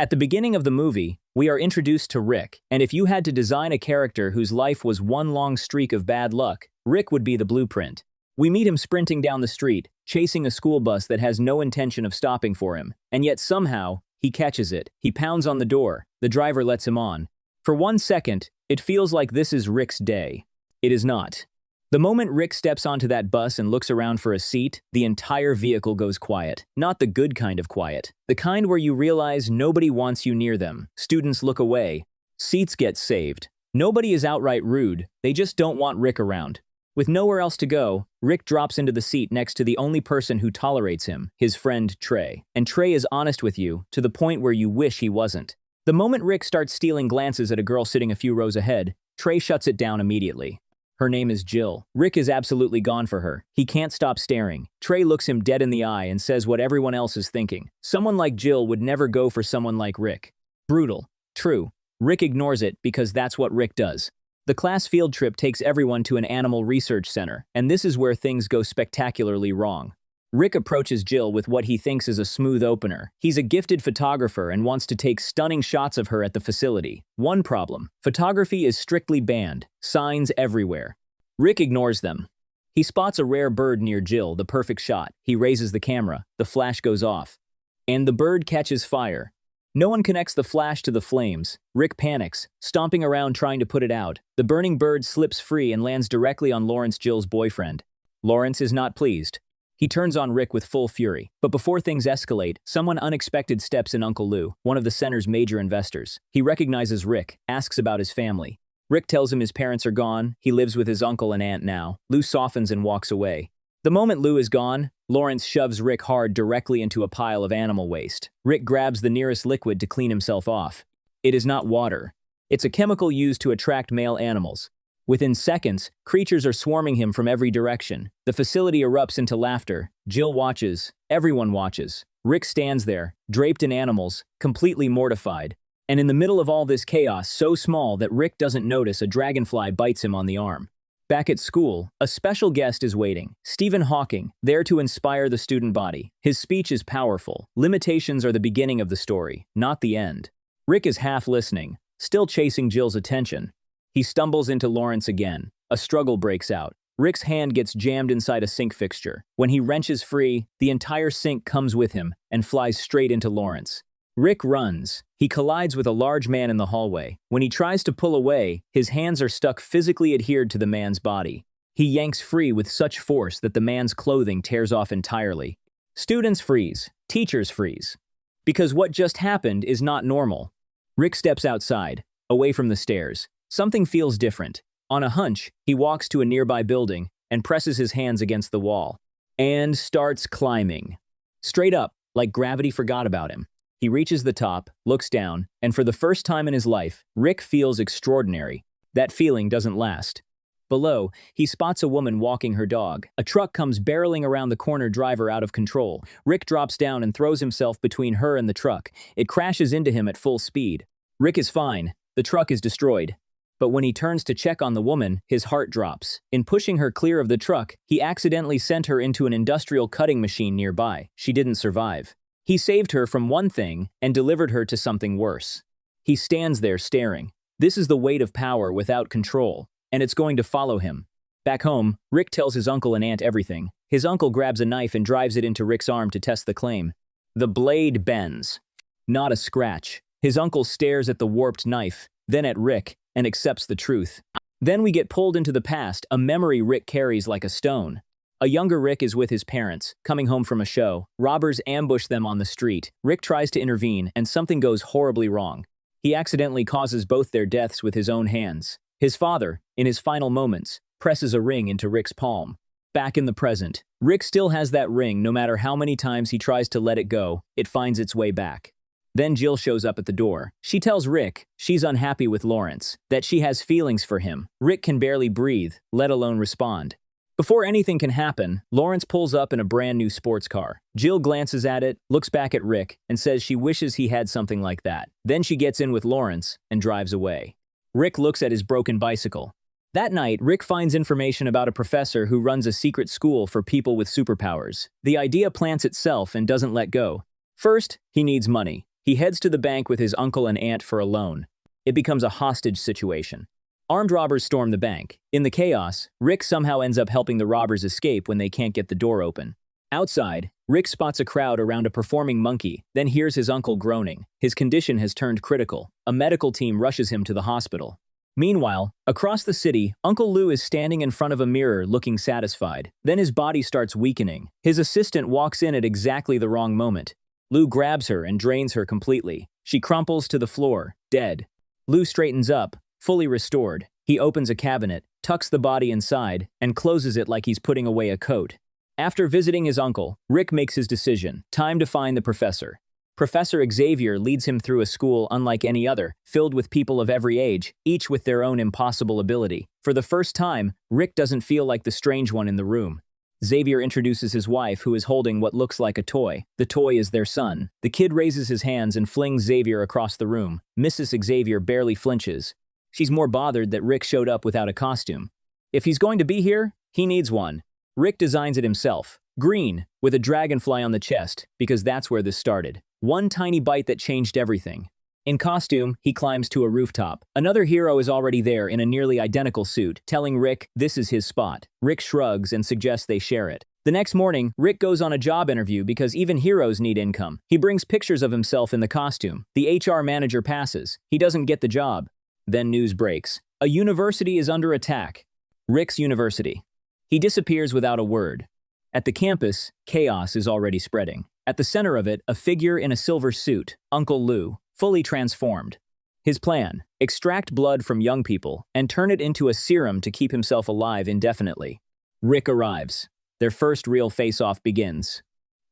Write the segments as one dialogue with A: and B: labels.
A: At the beginning of the movie, we are introduced to Rick, and if you had to design a character whose life was one long streak of bad luck, Rick would be the blueprint. We meet him sprinting down the street, chasing a school bus that has no intention of stopping for him, and yet somehow, he catches it. He pounds on the door. The driver lets him on. For 1 second, it feels like this is Rick's day. It is not. The moment Rick steps onto that bus and looks around for a seat, the entire vehicle goes quiet. Not the good kind of quiet. The kind where you realize nobody wants you near them. Students look away. Seats get saved. Nobody is outright rude. They just don't want Rick around. With nowhere else to go, Rick drops into the seat next to the only person who tolerates him, his friend Trey. And Trey is honest with you, to the point where you wish he wasn't. The moment Rick starts stealing glances at a girl sitting a few rows ahead, Trey shuts it down immediately. Her name is Jill. Rick is absolutely gone for her. He can't stop staring. Trey looks him dead in the eye and says what everyone else is thinking. Someone like Jill would never go for someone like Rick. Brutal. True. Rick ignores it because that's what Rick does. The class field trip takes everyone to an animal research center, and this is where things go spectacularly wrong. Rick approaches Jill with what he thinks is a smooth opener. He's a gifted photographer and wants to take stunning shots of her at the facility. One problem: photography is strictly banned. Signs everywhere. Rick ignores them. He spots a rare bird near Jill, the perfect shot. He raises the camera. The flash goes off. And the bird catches fire. No one connects the flash to the flames. Rick panics, stomping around trying to put it out. The burning bird slips free and lands directly on Lawrence, Jill's boyfriend. Lawrence is not pleased. He turns on Rick with full fury. But before things escalate, someone unexpected steps in: Uncle Lou, one of the center's major investors. He recognizes Rick, asks about his family. Rick tells him his parents are gone. He lives with his uncle and aunt now. Lou softens and walks away. The moment Lou is gone, Lawrence shoves Rick hard directly into a pile of animal waste. Rick grabs the nearest liquid to clean himself off. It is not water. It's a chemical used to attract male animals. Within seconds, creatures are swarming him from every direction. The facility erupts into laughter. Jill watches. Everyone watches. Rick stands there, draped in animals, completely mortified. And in the middle of all this chaos, so small that Rick doesn't notice, a dragonfly bites him on the arm. Back at school, a special guest is waiting. Stephen Hawking, there to inspire the student body. His speech is powerful. Limitations are the beginning of the story, not the end. Rick is half listening, still chasing Jill's attention. He stumbles into Lawrence again. A struggle breaks out. Rick's hand gets jammed inside a sink fixture. When he wrenches free, the entire sink comes with him and flies straight into Lawrence. Rick runs. He collides with a large man in the hallway. When he tries to pull away, his hands are stuck physically adhered to the man's body. He yanks free with such force that the man's clothing tears off entirely. Students freeze. Teachers freeze. Because what just happened is not normal. Rick steps outside, away from the stairs. Something feels different. On a hunch, he walks to a nearby building and presses his hands against the wall. And starts climbing. Straight up, like gravity forgot about him. He reaches the top, looks down, and for the first time in his life, Rick feels extraordinary. That feeling doesn't last. Below, he spots a woman walking her dog. A truck comes barreling around the corner, driver out of control. Rick drops down and throws himself between her and the truck. It crashes into him at full speed. Rick is fine. The truck is destroyed. But when he turns to check on the woman, his heart drops. In pushing her clear of the truck, he accidentally sent her into an industrial cutting machine nearby. She didn't survive. He saved her from one thing and delivered her to something worse. He stands there staring. This is the weight of power without control, and it's going to follow him. Back home, Rick tells his uncle and aunt everything. His uncle grabs a knife and drives it into Rick's arm to test the claim. The blade bends. Not a scratch. His uncle stares at the warped knife, then at Rick, and accepts the truth. Then we get pulled into the past, a memory Rick carries like a stone. A younger Rick is with his parents, coming home from a show. Robbers ambush them on the street. Rick tries to intervene, and something goes horribly wrong. He accidentally causes both their deaths with his own hands. His father, in his final moments, presses a ring into Rick's palm. Back in the present, Rick still has that ring. No matter how many times he tries to let it go, it finds its way back. Then Jill shows up at the door. She tells Rick she's unhappy with Lawrence, that she has feelings for him. Rick can barely breathe, let alone respond. Before anything can happen, Lawrence pulls up in a brand new sports car. Jill glances at it, looks back at Rick, and says she wishes he had something like that. Then she gets in with Lawrence and drives away. Rick looks at his broken bicycle. That night, Rick finds information about a professor who runs a secret school for people with superpowers. The idea plants itself and doesn't let go. First, he needs money. He heads to the bank with his uncle and aunt for a loan. It becomes a hostage situation. Armed robbers storm the bank. In the chaos, Rick somehow ends up helping the robbers escape when they can't get the door open. Outside, Rick spots a crowd around a performing monkey, then hears his uncle groaning. His condition has turned critical. A medical team rushes him to the hospital. Meanwhile, across the city, Uncle Lou is standing in front of a mirror looking satisfied. Then his body starts weakening. His assistant walks in at exactly the wrong moment. Lou grabs her and drains her completely. She crumples to the floor, dead. Lou straightens up, fully restored. He opens a cabinet, tucks the body inside, and closes it like he's putting away a coat. After visiting his uncle, Rick makes his decision. Time to find the professor. Professor Xavier leads him through a school unlike any other, filled with people of every age, each with their own impossible ability. For the first time, Rick doesn't feel like the strange one in the room. Xavier introduces his wife, who is holding what looks like a toy. The toy is their son. The kid raises his hands and flings Xavier across the room. Mrs. Xavier barely flinches. She's more bothered that Rick showed up without a costume. If he's going to be here, he needs one. Rick designs it himself. Green, with a dragonfly on the chest, because that's where this started. One tiny bite that changed everything. In costume, he climbs to a rooftop. Another hero is already there in a nearly identical suit, telling Rick this is his spot. Rick shrugs and suggests they share it. The next morning, Rick goes on a job interview because even heroes need income. He brings pictures of himself in the costume. The HR manager passes. He doesn't get the job. Then news breaks. A university is under attack. Rick's university. He disappears without a word. At the campus, chaos is already spreading. At the center of it, a figure in a silver suit, Uncle Lou, fully transformed. His plan: extract blood from young people and turn it into a serum to keep himself alive indefinitely. Rick arrives. Their first real face-off begins.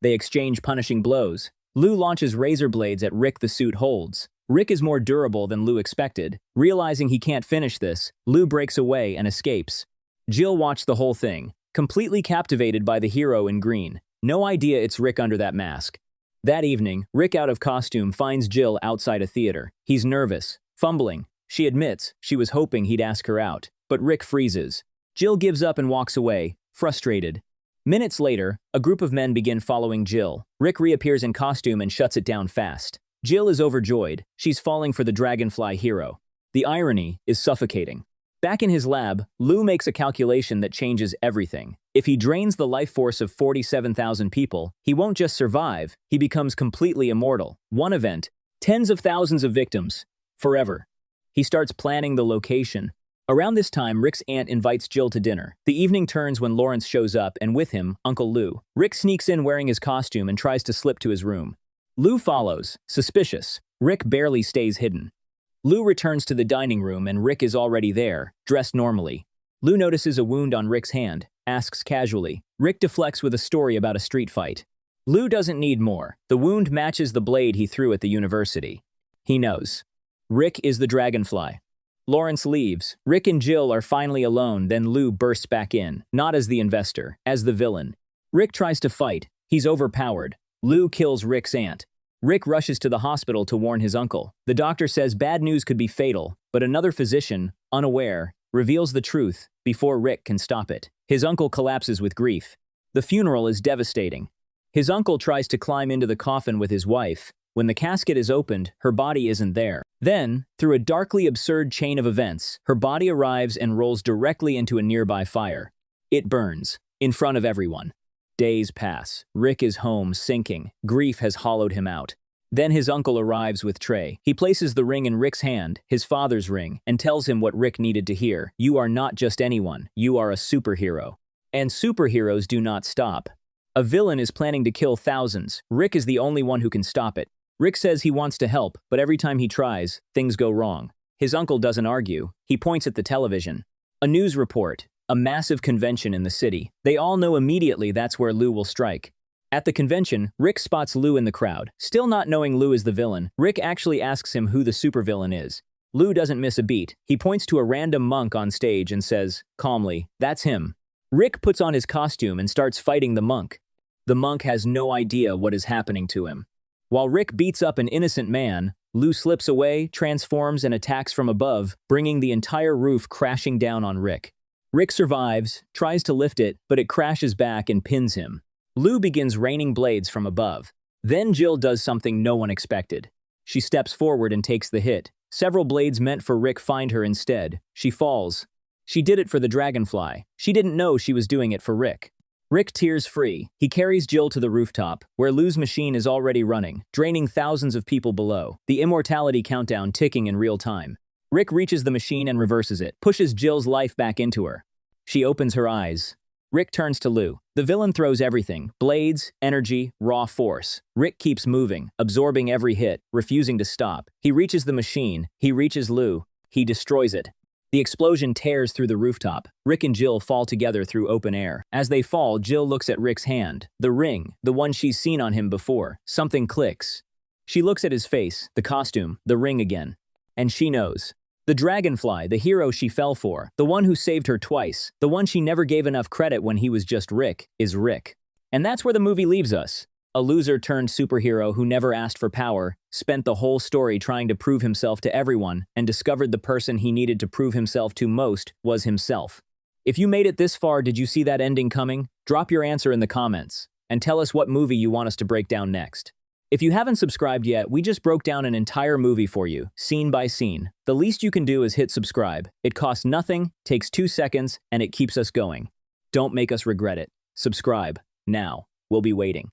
A: They exchange punishing blows. Lou launches razor blades at Rick. The suit holds. Rick is more durable than Lou expected. Realizing he can't finish this, Lou breaks away and escapes. Jill watched the whole thing, completely captivated by the hero in green. No idea it's Rick under that mask. That evening, Rick, out of costume, finds Jill outside a theater. He's nervous, fumbling. She admits she was hoping he'd ask her out, but Rick freezes. Jill gives up and walks away, frustrated. Minutes later, a group of men begin following Jill. Rick reappears in costume and shuts it down fast. Jill is overjoyed. She's falling for the Dragonfly hero. The irony is suffocating. Back in his lab, Lou makes a calculation that changes everything. If he drains the life force of 47,000 people, he won't just survive, he becomes completely immortal. One event, tens of thousands of victims, forever. He starts planning the location. Around this time, Rick's aunt invites Jill to dinner. The evening turns when Lawrence shows up, and with him, Uncle Lou. Rick sneaks in wearing his costume and tries to slip to his room. Lou follows, suspicious. Rick barely stays hidden. Lou returns to the dining room and Rick is already there, dressed normally. Lou notices a wound on Rick's hand, asks casually. Rick deflects with a story about a street fight. Lou doesn't need more. The wound matches the blade he threw at the university. He knows. Rick is the Dragonfly. Lawrence leaves. Rick and Jill are finally alone, then Lou bursts back in, not as the investor, as the villain. Rick tries to fight. He's overpowered. Lou kills Rick's aunt. Rick rushes to the hospital to warn his uncle. The doctor says bad news could be fatal, but another physician, unaware, reveals the truth before Rick can stop it. His uncle collapses with grief. The funeral is devastating. His uncle tries to climb into the coffin with his wife. When the casket is opened, her body isn't there. Then, through a darkly absurd chain of events, her body arrives and rolls directly into a nearby fire. It burns, in front of everyone. Days pass. Rick is home, sinking. Grief has hollowed him out. Then his uncle arrives with Trey. He places the ring in Rick's hand, his father's ring, and tells him what Rick needed to hear. You are not just anyone. You are a superhero. And superheroes do not stop. A villain is planning to kill thousands. Rick is the only one who can stop it. Rick says he wants to help, but every time he tries, things go wrong. His uncle doesn't argue. He points at the television. A news report. A massive convention in the city. They all know immediately that's where Lou will strike. At the convention, Rick spots Lou in the crowd. Still not knowing Lou is the villain, Rick actually asks him who the supervillain is. Lou doesn't miss a beat. He points to a random monk on stage and says, calmly, that's him. Rick puts on his costume and starts fighting the monk. The monk has no idea what is happening to him. While Rick beats up an innocent man, Lou slips away, transforms, and attacks from above, bringing the entire roof crashing down on Rick. Rick survives, tries to lift it, but it crashes back and pins him. Lou begins raining blades from above. Then Jill does something no one expected. She steps forward and takes the hit. Several blades meant for Rick find her instead. She falls. She did it for the Dragonfly. She didn't know she was doing it for Rick. Rick tears free. He carries Jill to the rooftop, where Lou's machine is already running, draining thousands of people below, the immortality countdown ticking in real time. Rick reaches the machine and reverses it, pushes Jill's life back into her. She opens her eyes. Rick turns to Lou. The villain throws everything: blades, energy, raw force. Rick keeps moving, absorbing every hit, refusing to stop. He reaches the machine. He reaches Lou. He destroys it. The explosion tears through the rooftop. Rick and Jill fall together through open air. As they fall, Jill looks at Rick's hand. The ring, the one she's seen on him before. Something clicks. She looks at his face, the costume, the ring again. And she knows. The Dragonfly, the hero she fell for, the one who saved her twice, the one she never gave enough credit when he was just Rick, is Rick. And that's where the movie leaves us. A loser-turned-superhero who never asked for power, spent the whole story trying to prove himself to everyone, and discovered the person he needed to prove himself to most was himself. If you made it this far, did you see that ending coming? Drop your answer in the comments, and tell us what movie you want us to break down next. If you haven't subscribed yet, we just broke down an entire movie for you, scene by scene. The least you can do is hit subscribe. It costs nothing, takes 2 seconds, and it keeps us going. Don't make us regret it. Subscribe, now. We'll be waiting.